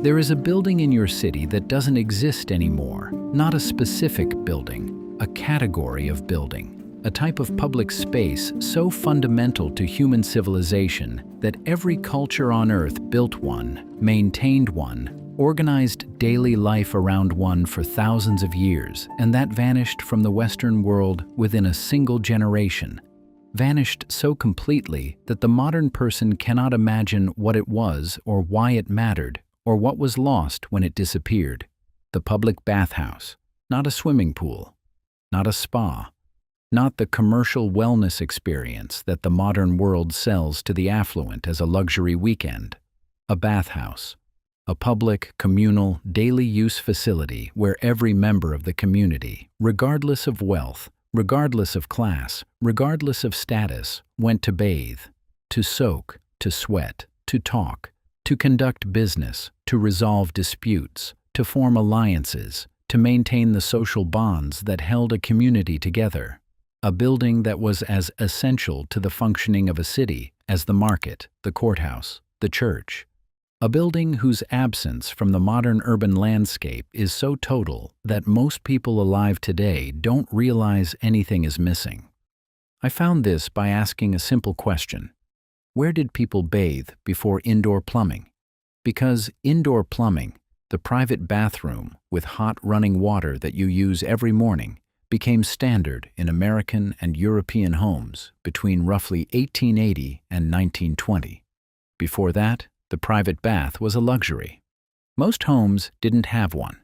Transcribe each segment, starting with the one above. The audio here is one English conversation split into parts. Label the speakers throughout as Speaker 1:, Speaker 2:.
Speaker 1: There is a building in your city that doesn't exist anymore, not a specific building, a category of building, a type of public space so fundamental to human civilization that every culture on Earth built one, maintained one, organized daily life around one for thousands of years, and that vanished from the Western world within a single generation. Vanished so completely that the modern person cannot imagine what it was or why it mattered, or what was lost when it disappeared. The public bathhouse, not a swimming pool, not a spa, not the commercial wellness experience that the modern world sells to the affluent as a luxury weekend. A bathhouse, a public, communal, daily use facility where every member of the community, regardless of wealth, regardless of class, regardless of status, went to bathe, to soak, to sweat, to talk, to conduct business, to resolve disputes, to form alliances, to maintain the social bonds that held a community together. A building that was as essential to the functioning of a city as the market, the courthouse, the church. A building whose absence from the modern urban landscape is so total that most people alive today don't realize anything is missing. I found this by asking a simple question. Where did people bathe before indoor plumbing? Because indoor plumbing, the private bathroom with hot running water that you use every morning, became standard in American and European homes between roughly 1880 and 1920. Before that, the private bath was a luxury. Most homes didn't have one.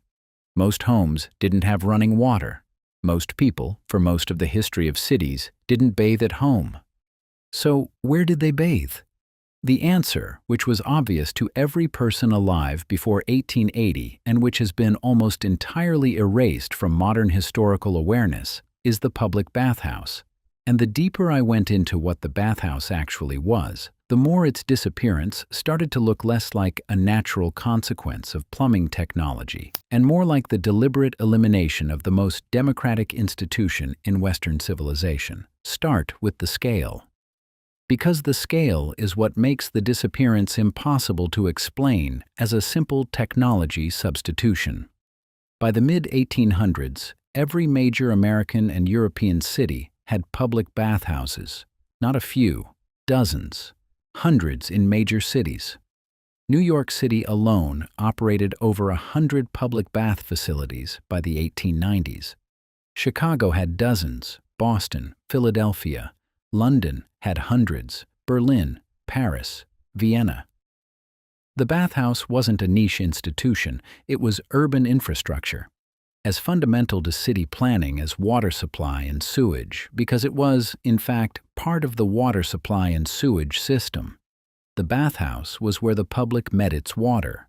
Speaker 1: Most homes didn't have running water. Most people, for most of the history of cities, didn't bathe at home. So, where did they bathe? The answer, which was obvious to every person alive before 1880 and which has been almost entirely erased from modern historical awareness, is the public bathhouse. And the deeper I went into what the bathhouse actually was, the more its disappearance started to look less like a natural consequence of plumbing technology and more like the deliberate elimination of the most democratic institution in Western civilization. Start with the scale. Because the scale is what makes the disappearance impossible to explain as a simple technology substitution. By the mid-1800s, every major American and European city had public bathhouses, not a few, dozens, hundreds in major cities. New York City alone operated over 100 public bath facilities by the 1890s. Chicago had dozens, Boston, Philadelphia, London had hundreds, Berlin, Paris, Vienna. The bathhouse wasn't a niche institution, it was urban infrastructure, as fundamental to city planning as water supply and sewage, because it was, in fact, part of the water supply and sewage system. The bathhouse was where the public met its water,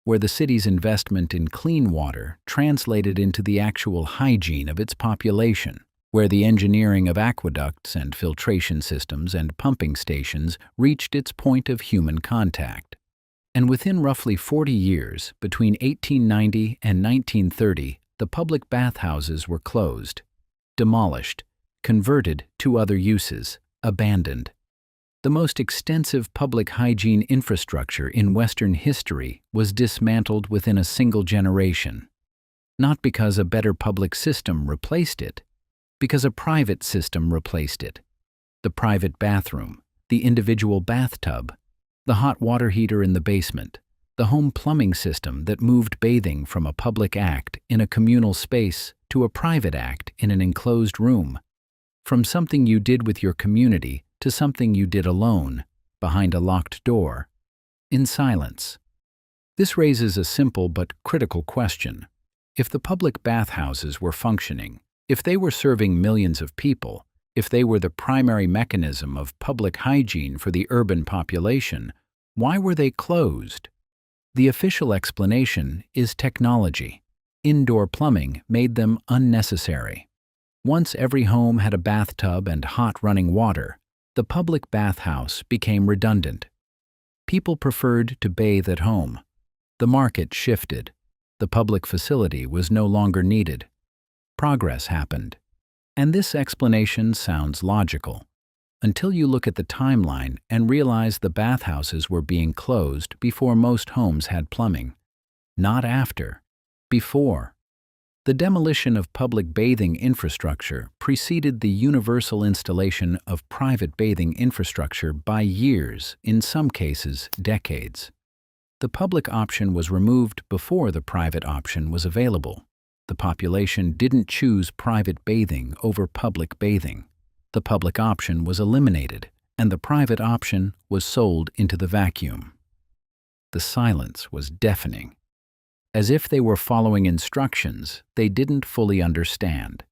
Speaker 1: where the city's investment in clean water translated into the actual hygiene of its population, where the engineering of aqueducts and filtration systems and pumping stations reached its point of human contact. And within roughly 40 years, between 1890 and 1930, the public bathhouses were closed, demolished, converted to other uses, abandoned. The most extensive public hygiene infrastructure in Western history was dismantled within a single generation, not because a better public system replaced it, because a private system replaced it. The private bathroom, the individual bathtub, the hot water heater in the basement, the home plumbing system that moved bathing from a public act in a communal space to a private act in an enclosed room, from something you did with your community to something you did alone, behind a locked door, in silence. This raises a simple but critical question. If the public bathhouses were functioning, if they were serving millions of people, if they were the primary mechanism of public hygiene for the urban population, why were they closed? The official explanation is technology. Indoor plumbing made them unnecessary. Once every home had a bathtub and hot running water, the public bathhouse became redundant. People preferred to bathe at home. The market shifted. The public facility was no longer needed. Progress happened. And this explanation sounds logical. until you look at the timeline and realize the bathhouses were being closed before most homes had plumbing. Not after. Before. The demolition of public bathing infrastructure preceded the universal installation of private bathing infrastructure by years, in some cases, decades. The public option was removed before the private option was available. The population didn't choose private bathing over public bathing. The public option was eliminated, and the private option was sold into the vacuum. The silence was deafening. As if they were following instructions they didn't fully understand.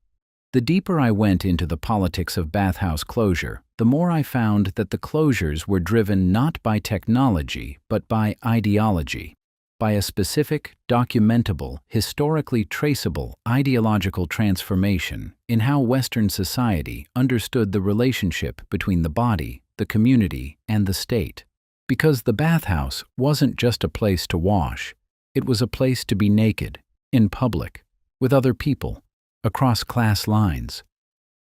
Speaker 1: The deeper I went into the politics of bathhouse closure, the more I found that the closures were driven not by technology but by ideology, by a specific, documentable, historically traceable ideological transformation in how Western society understood the relationship between the body, the community, and the state. Because the bathhouse wasn't just a place to wash, it was a place to be naked, in public, with other people, across class lines.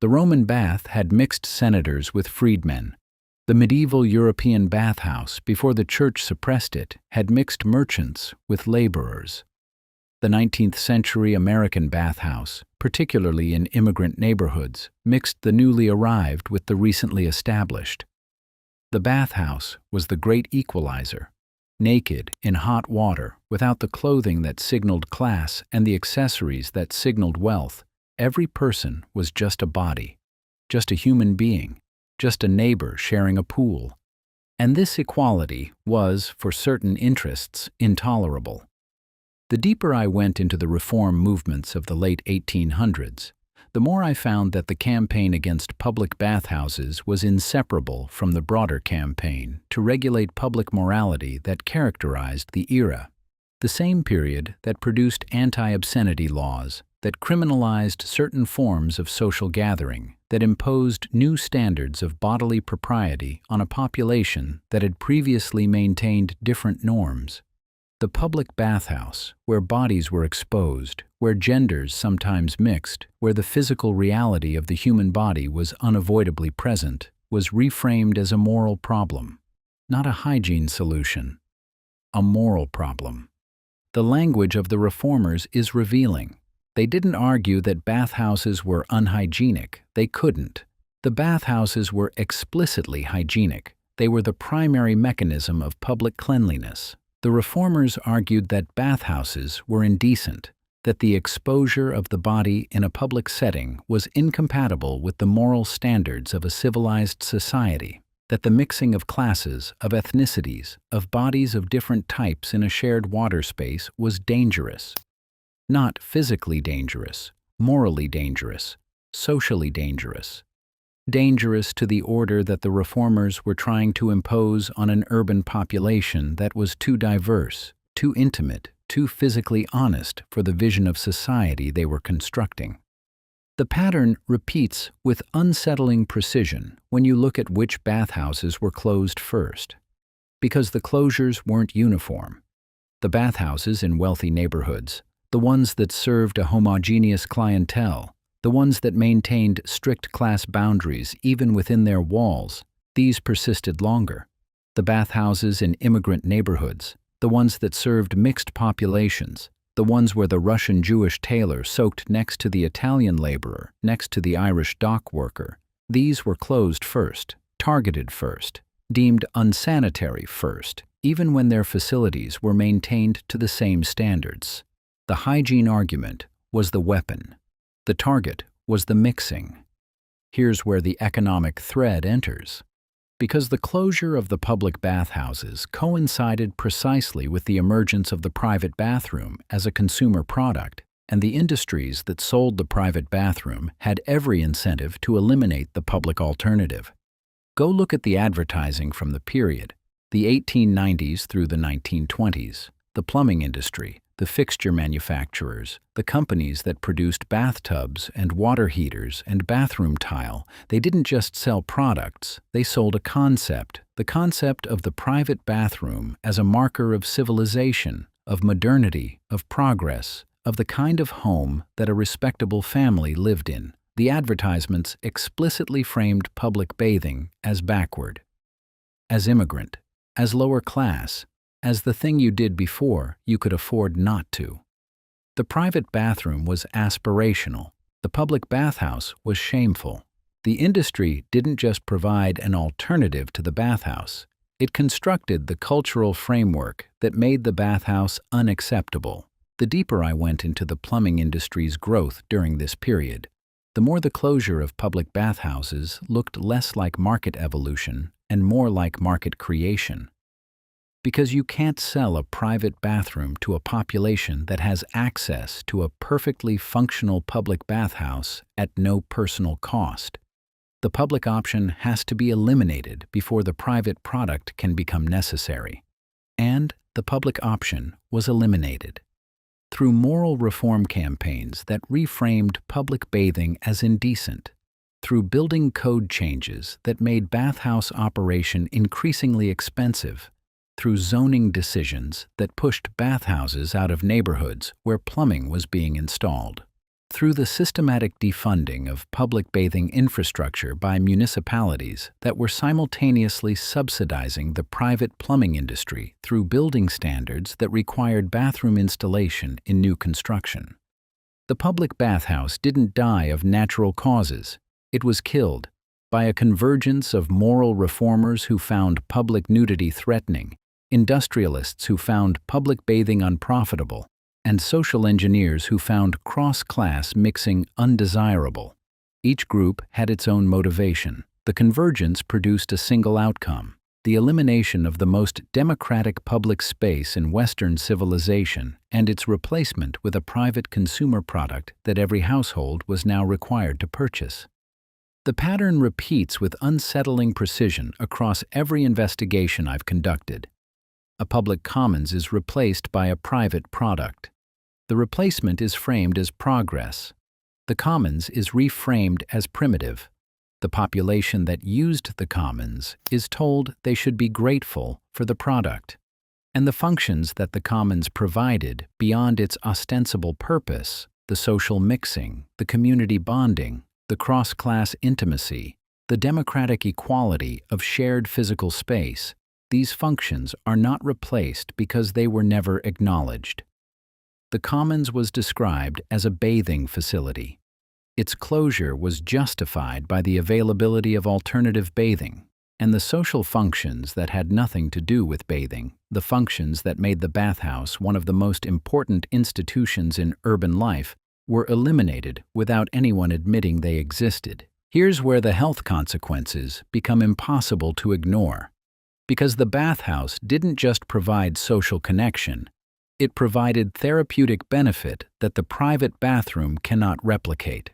Speaker 1: The Roman bath had mixed senators with freedmen. The medieval European bathhouse, before the church suppressed it, had mixed merchants with laborers. The 19th century American bathhouse, particularly in immigrant neighborhoods, mixed the newly arrived with the recently established. The bathhouse was the great equalizer. Naked, in hot water, without the clothing that signaled class and the accessories that signaled wealth, every person was just a body, just a human being, just a neighbor sharing a pool. And this equality was, for certain interests, intolerable. The deeper I went into the reform movements of the late 1800s, the more I found that the campaign against public bathhouses was inseparable from the broader campaign to regulate public morality that characterized the era. The same period that produced anti-obscenity laws, that criminalized certain forms of social gathering, that imposed new standards of bodily propriety on a population that had previously maintained different norms. The public bathhouse, where bodies were exposed, where genders sometimes mixed, where the physical reality of the human body was unavoidably present, was reframed as a moral problem, not a hygiene solution, a moral problem. The language of the reformers is revealing. They didn't argue that bathhouses were unhygienic. They couldn't. The bathhouses were explicitly hygienic. They were the primary mechanism of public cleanliness. The reformers argued that bathhouses were indecent, that the exposure of the body in a public setting was incompatible with the moral standards of a civilized society, that the mixing of classes, of ethnicities, of bodies of different types in a shared water space was dangerous. Not physically dangerous, morally dangerous, socially dangerous. Dangerous to the order that the reformers were trying to impose on an urban population that was too diverse, too intimate, too physically honest for the vision of society they were constructing. The pattern repeats with unsettling precision when you look at which bathhouses were closed first. Because the closures weren't uniform. The bathhouses in wealthy neighborhoods, the ones that served a homogeneous clientele, the ones that maintained strict class boundaries even within their walls, these persisted longer. The bathhouses in immigrant neighborhoods, the ones that served mixed populations, the ones where the Russian Jewish tailor soaked next to the Italian laborer, next to the Irish dock worker, these were closed first, targeted first, deemed unsanitary first, even when their facilities were maintained to the same standards. The hygiene argument was the weapon. The target was the mixing. Here's where the economic thread enters. Because the closure of the public bathhouses coincided precisely with the emergence of the private bathroom as a consumer product, and the industries that sold the private bathroom had every incentive to eliminate the public alternative. Go look at the advertising from the period, the 1890s through the 1920s, the plumbing industry, the fixture manufacturers, the companies that produced bathtubs and water heaters and bathroom tile. They didn't just sell products, they sold a concept, the concept of the private bathroom as a marker of civilization, of modernity, of progress, of the kind of home that a respectable family lived in, The advertisements explicitly framed public bathing as backward, as immigrant, as lower class, as the thing you did before you could afford not to. The private bathroom was aspirational. The public bathhouse was shameful. The industry didn't just provide an alternative to the bathhouse. It constructed the cultural framework that made the bathhouse unacceptable. The deeper I went into the plumbing industry's growth during this period, the more the closure of public bathhouses looked less like market evolution and more like market creation. Because you can't sell a private bathroom to a population that has access to a perfectly functional public bathhouse at no personal cost. The public option has to be eliminated before the private product can become necessary. And the public option was eliminated through moral reform campaigns that reframed public bathing as indecent, through building code changes that made bathhouse operation increasingly expensive, through zoning decisions that pushed bathhouses out of neighborhoods where plumbing was being installed, through the systematic defunding of public bathing infrastructure by municipalities that were simultaneously subsidizing the private plumbing industry through building standards that required bathroom installation in new construction. The public bathhouse didn't die of natural causes. It was killed by a convergence of moral reformers who found public nudity threatening, industrialists who found public bathing unprofitable, and social engineers who found cross-class mixing undesirable. Each group had its own motivation. The convergence produced a single outcome: the elimination of the most democratic public space in Western civilization and its replacement with a private consumer product that every household was now required to purchase. The pattern repeats with unsettling precision across every investigation I've conducted. A public commons is replaced by a private product. The replacement is framed as progress. The commons is reframed as primitive. The population that used the commons is told they should be grateful for the product. And the functions that the commons provided beyond its ostensible purpose, the social mixing, the community bonding, the cross-class intimacy, the democratic equality of shared physical space, these functions are not replaced because they were never acknowledged. The commons was described as a bathing facility. Its closure was justified by the availability of alternative bathing, and the social functions that had nothing to do with bathing, the functions that made the bathhouse one of the most important institutions in urban life, were eliminated without anyone admitting they existed. Here's where the health consequences become impossible to ignore. Because the bathhouse didn't just provide social connection, it provided therapeutic benefit that the private bathroom cannot replicate.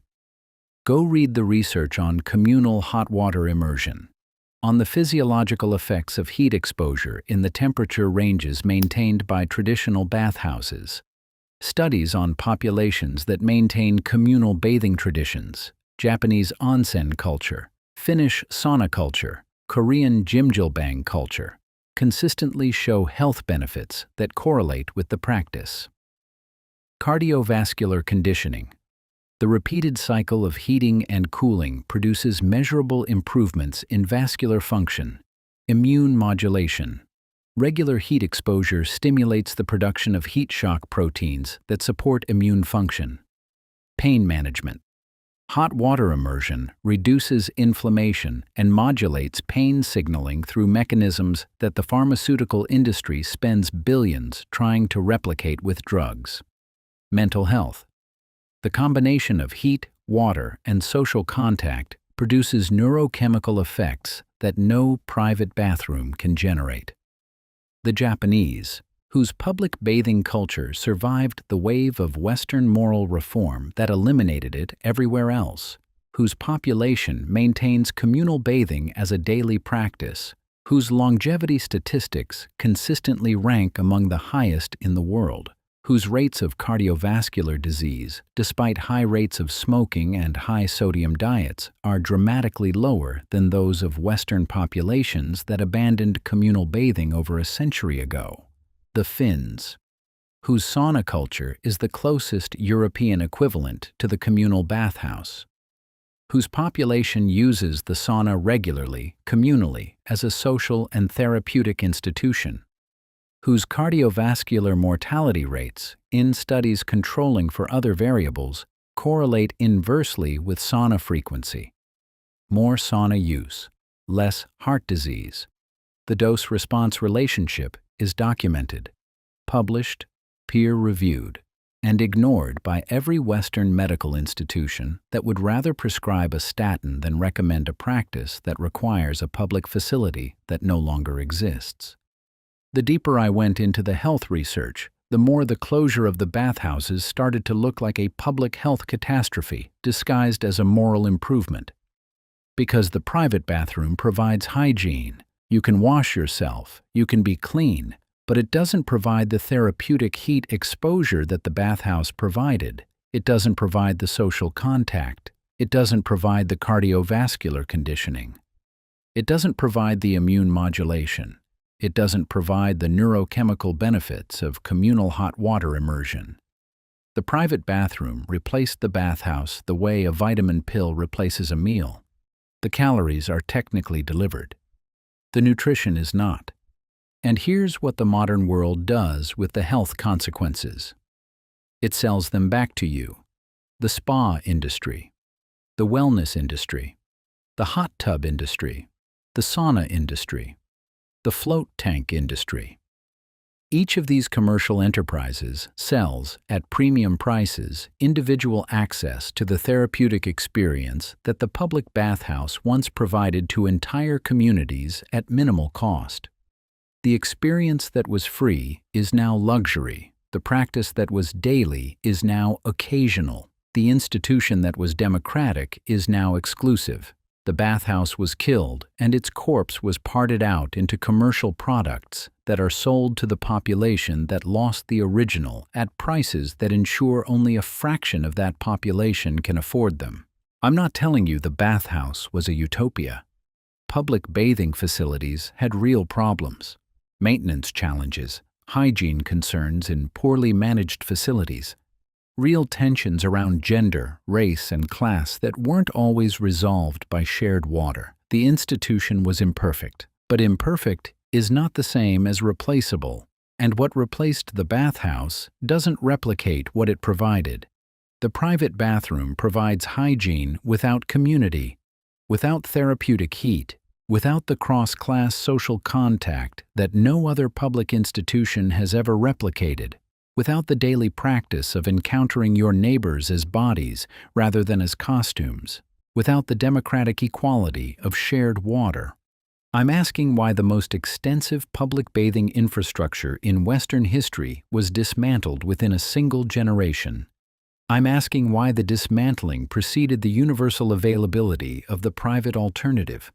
Speaker 1: Go read the research on communal hot water immersion, on the physiological effects of heat exposure in the temperature ranges maintained by traditional bathhouses, studies on populations that maintain communal bathing traditions, Japanese onsen culture, Finnish sauna culture, Korean jjimjilbang culture, consistently show health benefits that correlate with the practice. Cardiovascular conditioning. The repeated cycle of heating and cooling produces measurable improvements in vascular function. Immune modulation. Regular heat exposure stimulates the production of heat shock proteins that support immune function. Pain management. Hot water immersion reduces inflammation and modulates pain signaling through mechanisms that the pharmaceutical industry spends billions trying to replicate with drugs. Mental health. The combination of heat, water, and social contact produces neurochemical effects that no private bathroom can generate. The Japanese, whose public bathing culture survived the wave of Western moral reform that eliminated it everywhere else, whose population maintains communal bathing as a daily practice, whose longevity statistics consistently rank among the highest in the world, whose rates of cardiovascular disease, despite high rates of smoking and high-sodium diets, are dramatically lower than those of Western populations that abandoned communal bathing over a century ago. The Finns, whose sauna culture is the closest European equivalent to the communal bathhouse, whose population uses the sauna regularly, communally, as a social and therapeutic institution, whose cardiovascular mortality rates, in studies controlling for other variables, correlate inversely with sauna frequency. More sauna use, less heart disease. The dose-response relationship is documented, published, peer-reviewed, and ignored by every Western medical institution that would rather prescribe a statin than recommend a practice that requires a public facility that no longer exists. The deeper I went into the health research, the more the closure of the bathhouses started to look like a public health catastrophe disguised as a moral improvement. Because the private bathroom provides hygiene, you can wash yourself, you can be clean, but it doesn't provide the therapeutic heat exposure that the bathhouse provided. It doesn't provide the social contact. It doesn't provide the cardiovascular conditioning. It doesn't provide the immune modulation. It doesn't provide the neurochemical benefits of communal hot water immersion. The private bathroom replaced the bathhouse the way a vitamin pill replaces a meal. The calories are technically delivered. The nutrition is not. And here's what the modern world does with the health consequences. It sells them back to you. The spa industry, the wellness industry, the hot tub industry, the sauna industry, the float tank industry. Each of these commercial enterprises sells, at premium prices, individual access to the therapeutic experience that the public bathhouse once provided to entire communities at minimal cost. The experience that was free is now luxury. The practice that was daily is now occasional. The institution that was democratic is now exclusive. The bathhouse was killed, and its corpse was parted out into commercial products that are sold to the population that lost the original at prices that ensure only a fraction of that population can afford them. I'm not telling you the bathhouse was a utopia. Public bathing facilities had real problems. Maintenance challenges, hygiene concerns in poorly managed facilities, real tensions around gender, race, and class that weren't always resolved by shared water. The institution was imperfect, but imperfect is not the same as replaceable, and what replaced the bathhouse doesn't replicate what it provided. The private bathroom provides hygiene without community, without therapeutic heat, without the cross-class social contact that no other public institution has ever replicated, without the daily practice of encountering your neighbors as bodies rather than as costumes, without the democratic equality of shared water. I'm asking why the most extensive public bathing infrastructure in Western history was dismantled within a single generation. I'm asking why the dismantling preceded the universal availability of the private alternative.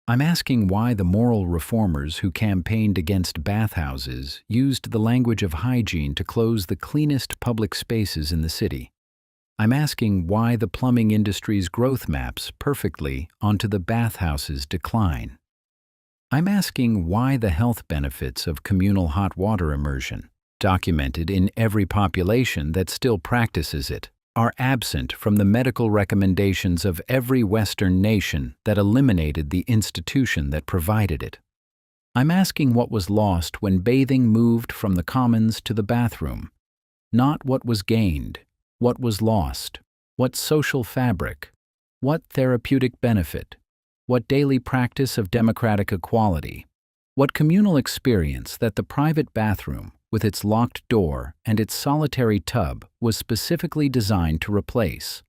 Speaker 1: I'm asking why the moral reformers who campaigned against bathhouses used the language of hygiene to close the cleanest public spaces in the city. I'm asking why the plumbing industry's growth maps perfectly onto the bathhouse's decline. I'm asking why the health benefits of communal hot water immersion, documented in every population that still practices it, are absent from the medical recommendations of every Western nation that eliminated the institution that provided it. I'm asking what was lost when bathing moved from the commons to the bathroom. Not what was gained, what was lost, what social fabric, what therapeutic benefit, what daily practice of democratic equality, what communal experience that the private bathroom, with its locked door and its solitary tub, was specifically designed to replace.